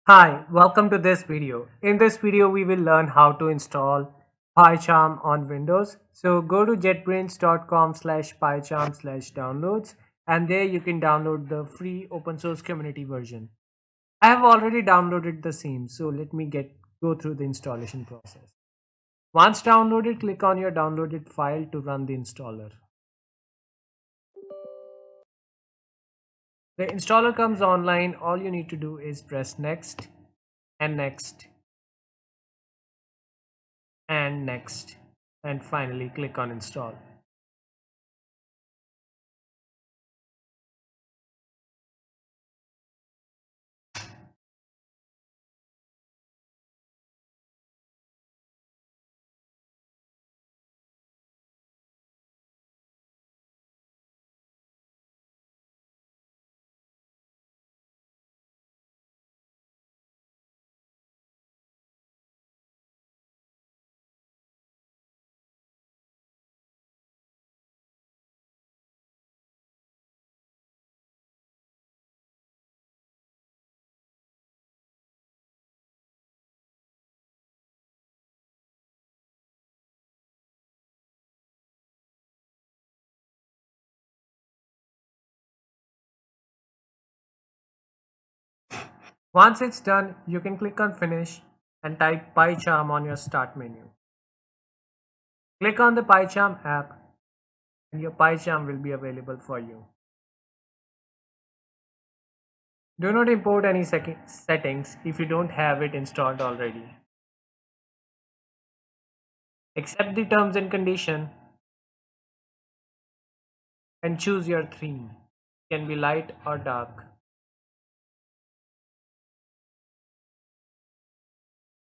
Hi, welcome to this video. In this video, we will learn how to install PyCharm on Windows. So go to jetbrains.com/pycharm/downloads and there you can download the free open source community version. I have already downloaded the same, so let me go through the installation process. Once downloaded, click on your downloaded file to run the installer. The installer comes online. All you need to do is press next and next and next and finally click on install. Once it's done, you can click on finish and type PyCharm on your start menu. Click on the PyCharm app and your PyCharm will be available for you. Do not import any settings if you don't have it installed already. Accept the terms and condition and choose your theme. It can be light or dark.